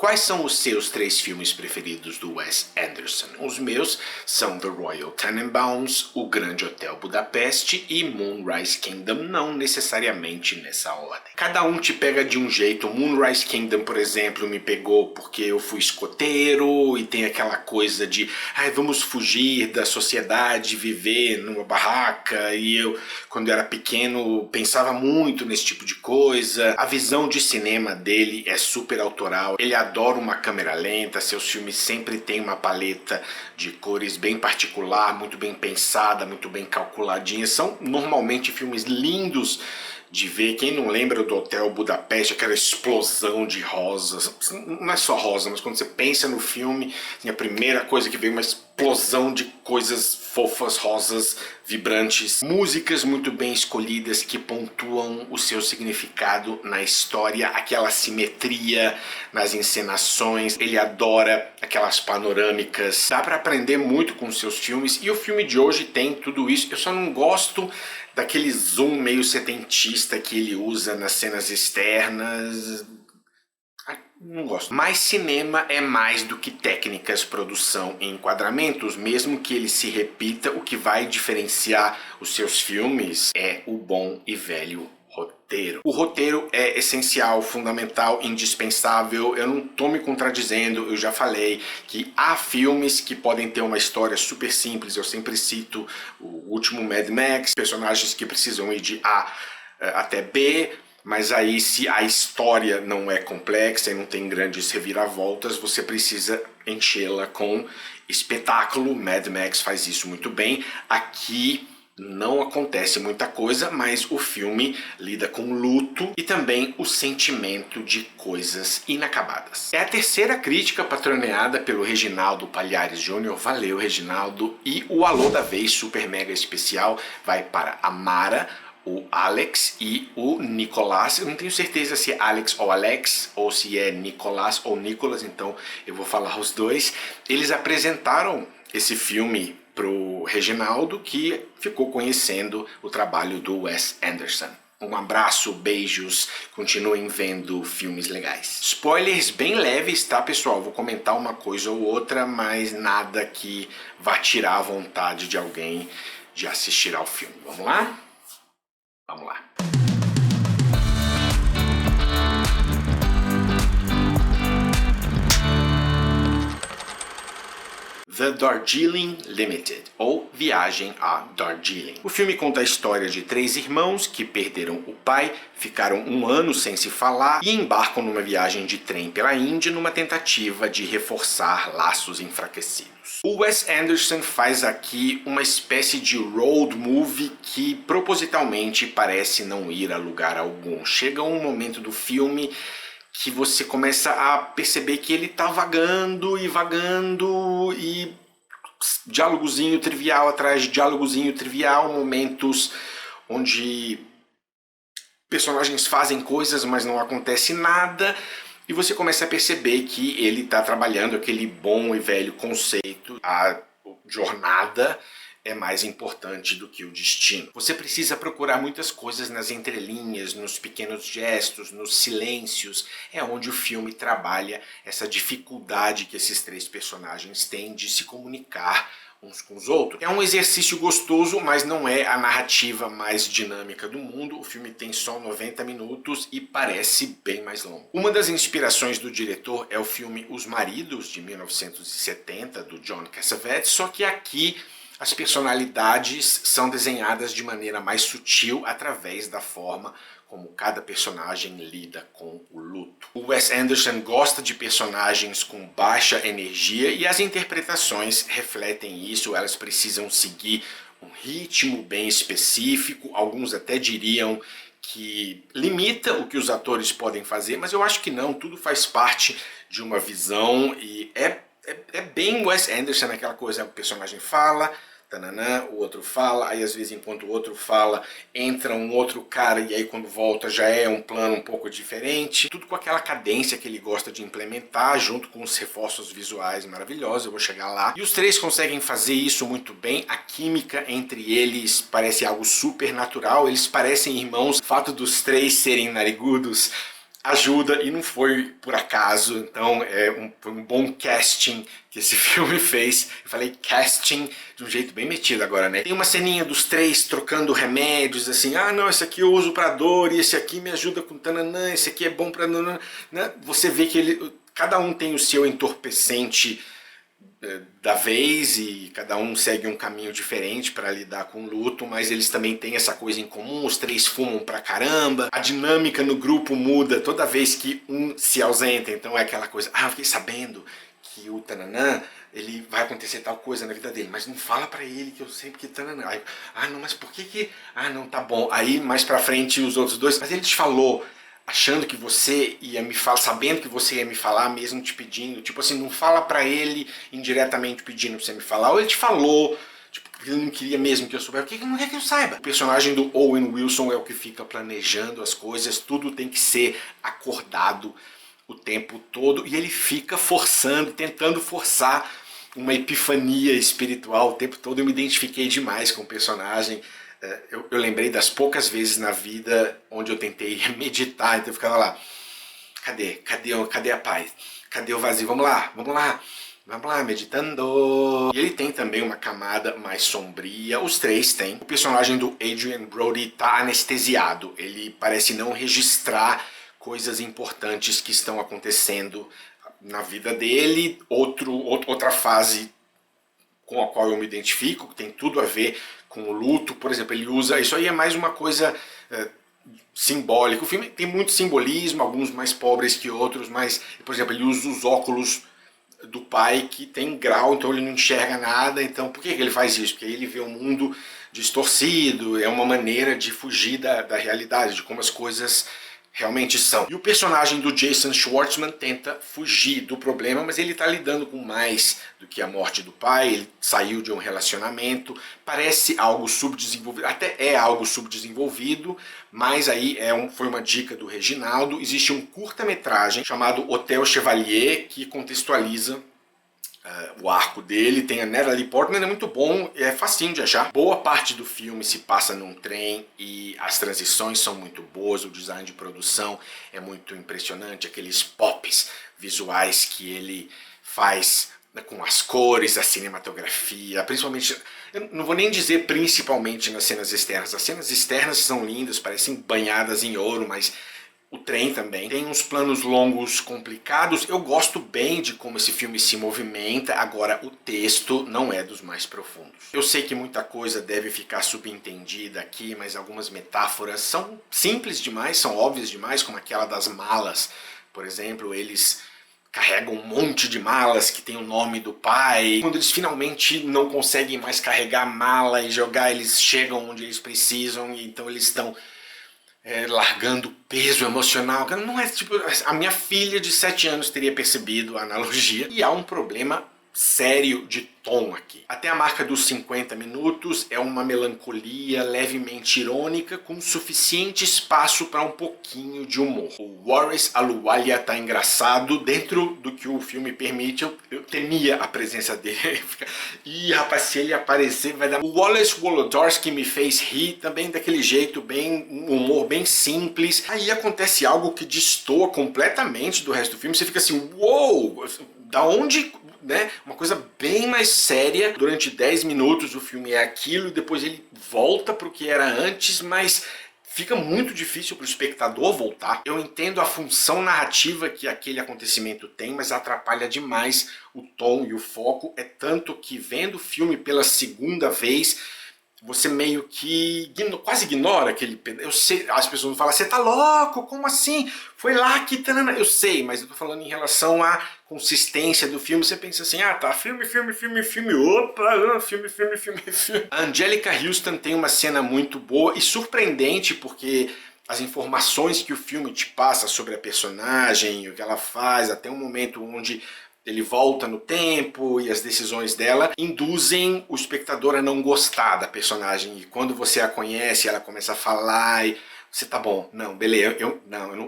Quais são os seus 3 filmes preferidos do Wes Anderson? Os meus são The Royal Tenenbaums, O Grande Hotel Budapeste e Moonrise Kingdom, não necessariamente nessa ordem. Cada um te pega de um jeito. Moonrise Kingdom, por exemplo, me pegou porque eu fui escoteiro e tem aquela coisa de vamos fugir da sociedade, viver numa barraca, e eu, quando eu era pequeno, pensava muito nesse tipo de coisa. A visão de cinema dele é super autoral, ele adora uma câmera lenta, seus filmes sempre têm uma paleta de cores bem particular, muito bem pensada, muito bem calculadinha. São normalmente filmes lindos de ver. Quem não lembra do Hotel Budapeste, aquela explosão de rosas, não é só rosa, mas quando você pensa no filme, a primeira coisa que vem é uma explosão de coisas fofas, rosas, vibrantes, músicas muito bem escolhidas que pontuam o seu significado na história, aquela simetria nas encenações. Ele adora aquelas panorâmicas, dá para aprender muito com os seus filmes, e o filme de hoje tem tudo isso. Eu só não gosto daquele zoom meio setentista que ele usa nas cenas externas. Não gosto. Mas cinema é mais do que técnicas, produção e enquadramentos. Mesmo que ele se repita, o que vai diferenciar os seus filmes é o bom e velho roteiro. O roteiro é essencial, fundamental, indispensável. Eu não tô me contradizendo, eu já falei que há filmes que podem ter uma história super simples. Eu sempre cito o último Mad Max, personagens que precisam ir de A até B, mas aí se a história não é complexa e não tem grandes reviravoltas, você precisa enchê-la com espetáculo. Mad Max faz isso muito bem. Aqui não acontece muita coisa, mas o filme lida com luto e também o sentimento de coisas inacabadas. É a terceira crítica patroneada pelo Reginaldo Palhares Jr. Valeu, Reginaldo. E o alô da vez super mega especial vai para a Mara, o Alex e o Nicolás. Eu não tenho certeza se é Alex ou Alex, ou se é Nicolás ou Nicolas, então eu vou falar os dois. Eles apresentaram esse filme pro Reginaldo, que ficou conhecendo o trabalho do Wes Anderson. Um abraço, beijos, continuem vendo filmes legais. Spoilers bem leves, tá, pessoal? Vou comentar uma coisa ou outra, mas nada que vá tirar a vontade de alguém de assistir ao filme. Vamos lá? Vamos lá. The Darjeeling Limited, ou Viagem a Darjeeling. O filme conta a história de 3 irmãos que perderam o pai, ficaram 1 ano sem se falar e embarcam numa viagem de trem pela Índia numa tentativa de reforçar laços enfraquecidos. O Wes Anderson faz aqui uma espécie de road movie que propositalmente parece não ir a lugar algum. Chega um momento do filme que você começa a perceber que ele tá vagando e diálogozinho trivial atrás de diálogozinho trivial, momentos onde personagens fazem coisas, mas não acontece nada, e você começa a perceber que ele tá trabalhando aquele bom e velho conceito, a jornada é mais importante do que o destino. Você precisa procurar muitas coisas nas entrelinhas, nos pequenos gestos, nos silêncios. É onde o filme trabalha essa dificuldade que esses 3 personagens têm de se comunicar uns com os outros. É um exercício gostoso, mas não é a narrativa mais dinâmica do mundo. O filme tem só 90 minutos e parece bem mais longo. Uma das inspirações do diretor é o filme Os Maridos, de 1970, do John Cassavetes, só que aqui as personalidades são desenhadas de maneira mais sutil através da forma como cada personagem lida com o luto. O Wes Anderson gosta de personagens com baixa energia e as interpretações refletem isso. Elas precisam seguir um ritmo bem específico, alguns até diriam que limita o que os atores podem fazer, mas eu acho que não, tudo faz parte de uma visão e é bem Wes Anderson, aquela coisa, o personagem fala, tananã, o outro fala, aí às vezes enquanto o outro fala, entra um outro cara e aí quando volta já é um plano um pouco diferente. Tudo com aquela cadência que ele gosta de implementar, junto com os reforços visuais maravilhosos, eu vou chegar lá. E os 3 conseguem fazer isso muito bem, a química entre eles parece algo super natural, eles parecem irmãos. O fato dos 3 serem narigudos ajuda e não foi por acaso, então foi um bom casting que esse filme fez. Eu falei casting de um jeito bem metido agora, né? Tem uma ceninha dos três trocando remédios, assim, ah não, esse aqui eu uso pra dor, e esse aqui me ajuda com tananã, esse aqui é bom pra nanã, né? Você vê que cada um tem o seu entorpecente da vez e cada um segue um caminho diferente para lidar com o luto, mas eles também têm essa coisa em comum, os três fumam pra caramba, a dinâmica no grupo muda toda vez que um se ausenta, então é aquela coisa, ah, eu fiquei sabendo que o tananã, ele vai acontecer tal coisa na vida dele, mas não fala pra ele que eu sei porque tananã, aí, ah não, mas por que, ah não, tá bom, aí mais pra frente os outros dois, mas ele te falou, achando que você ia me falar, sabendo que você ia me falar, mesmo te pedindo, tipo assim, não fala pra ele indiretamente pedindo pra você me falar, ou ele te falou, tipo, porque ele não queria mesmo que eu soubesse, porque não quer que eu saiba. O personagem do Owen Wilson é o que fica planejando as coisas, tudo tem que ser acordado o tempo todo, e ele fica forçando, tentando forçar uma epifania espiritual o tempo todo. Eu me identifiquei demais com o personagem. Eu lembrei das poucas vezes na vida onde eu tentei meditar, então eu ficava lá, cadê a paz? Cadê o vazio? Vamos lá, meditando. E ele tem também uma camada mais sombria, os três têm. O personagem do Adrien Brody tá anestesiado, ele parece não registrar coisas importantes que estão acontecendo na vida dele. Outra fase com a qual eu me identifico, que tem tudo a ver com o luto, por exemplo, ele usa, isso aí é mais uma coisa simbólica, o filme tem muito simbolismo, alguns mais pobres que outros, mas, por exemplo, ele usa os óculos do pai que tem grau, então ele não enxerga nada, então por que ele faz isso? Porque ele vê o mundo distorcido, é uma maneira de fugir da realidade, de como as coisas realmente são. E o personagem do Jason Schwartzman tenta fugir do problema, mas ele está lidando com mais do que a morte do pai, ele saiu de um relacionamento, parece algo subdesenvolvido, até é algo subdesenvolvido, mas aí foi uma dica do Reginaldo, existe um curta-metragem chamado Hotel Chevalier, que contextualiza o arco dele, tem a Natalie Portman, é muito bom, é facinho de achar. Boa parte do filme se passa num trem e as transições são muito boas, o design de produção é muito impressionante, aqueles pops visuais que ele faz com as cores, a cinematografia, principalmente, eu não vou nem dizer principalmente nas cenas externas, as cenas externas são lindas, parecem banhadas em ouro, mas o trem também tem uns planos longos complicados. Eu gosto bem de como esse filme se movimenta, agora o texto não é dos mais profundos. Eu sei que muita coisa deve ficar subentendida aqui, mas algumas metáforas são simples demais, são óbvias demais, como aquela das malas. Por exemplo, eles carregam um monte de malas que tem o nome do pai. Quando eles finalmente não conseguem mais carregar a mala e jogar, eles chegam onde eles precisam e então eles estão largando peso emocional. Não é tipo, a minha filha de 7 anos teria percebido a analogia. E há um problema sério de tom aqui. Até a marca dos 50 minutos é uma melancolia levemente irônica com suficiente espaço para um pouquinho de humor. O Waris Ahluwalia tá engraçado dentro do que o filme permite. Eu temia a presença dele. Ih, rapaz, se ele aparecer vai dar... O Wallace Wolodarski me fez rir também daquele jeito, bem um humor bem simples. Aí acontece algo que destoa completamente do resto do filme. Você fica assim, uou, da onde... Né? Uma coisa bem mais séria. Durante 10 minutos o filme é aquilo, depois ele volta para o que era antes, mas fica muito difícil para o espectador voltar. Eu entendo a função narrativa que aquele acontecimento tem, mas atrapalha demais o tom e o foco. É tanto que vendo o filme pela segunda vez, você meio que quase ignora aquele... Eu sei, as pessoas vão falar, você tá louco, como assim? Foi lá que... Eu sei, mas eu tô falando em relação à consistência do filme. Você pensa assim, ah tá, filme, opa, filme. A Anjelica Huston tem uma cena muito boa e surpreendente, porque as informações que o filme te passa sobre a personagem, o que ela faz, até um momento onde ele volta no tempo e as decisões dela induzem o espectador a não gostar da personagem. E quando você a conhece, ela começa a falar e você tá bom, não, beleza,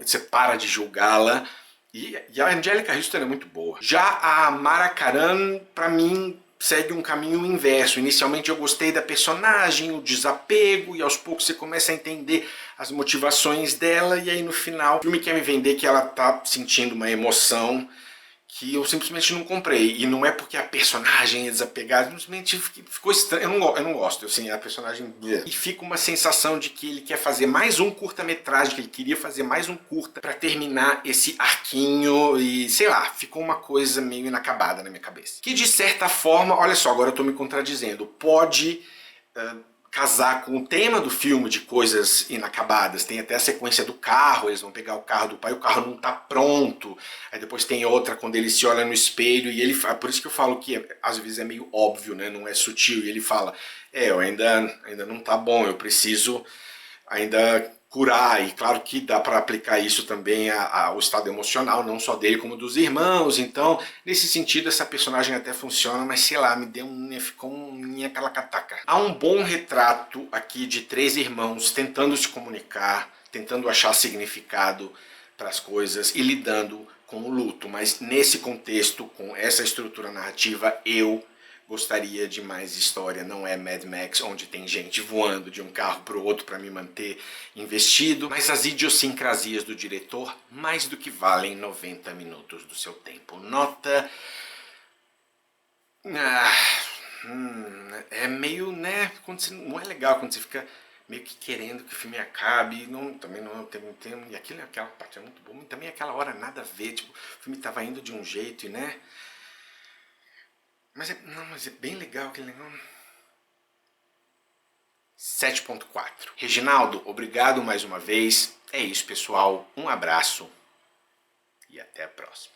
você para de julgá-la. E a Anjelica Huston é muito boa. Já a Mara Karan, pra mim, segue um caminho inverso. Inicialmente eu gostei da personagem, o desapego, e aos poucos você começa a entender as motivações dela, e aí no final o filme quer me vender que ela tá sentindo uma emoção que eu simplesmente não comprei. E não é porque a personagem é desapegada, simplesmente ficou estranho. Eu não gosto, assim, a personagem... E fica uma sensação de que ele quer fazer mais um curta-metragem, que ele queria fazer mais um curta pra terminar esse arquinho e, sei lá, ficou uma coisa meio inacabada na minha cabeça. Que de certa forma, olha só, agora eu tô me contradizendo, pode... casar com o tema do filme de coisas inacabadas. Tem até a sequência do carro, eles vão pegar o carro do pai, o carro não tá pronto. Aí depois tem outra quando ele se olha no espelho e ele... Por isso que eu falo que às vezes é meio óbvio, né? Não é sutil. E ele fala, eu ainda não tá bom, eu preciso ainda curar. E claro que dá para aplicar isso também ao estado emocional, não só dele como dos irmãos. Então, nesse sentido, essa personagem até funciona, mas sei lá, ficou um aquela cataca. Há um bom retrato aqui de 3 irmãos tentando se comunicar, tentando achar significado para as coisas e lidando com o luto, mas nesse contexto, com essa estrutura narrativa, eu gostaria de mais história. Não é Mad Max, onde tem gente voando de um carro para o outro para me manter investido, mas as idiosincrasias do diretor mais do que valem 90 minutos do seu tempo. Nota... é meio, né, não é legal quando você fica meio que querendo que o filme acabe, também não tem, e aquela parte é muito boa, e também aquela hora nada a ver, tipo, o filme tava indo de um jeito e, né, mas é bem legal aquele negócio. 7.4. Reginaldo, obrigado mais uma vez. É isso, pessoal. Um abraço e até a próxima.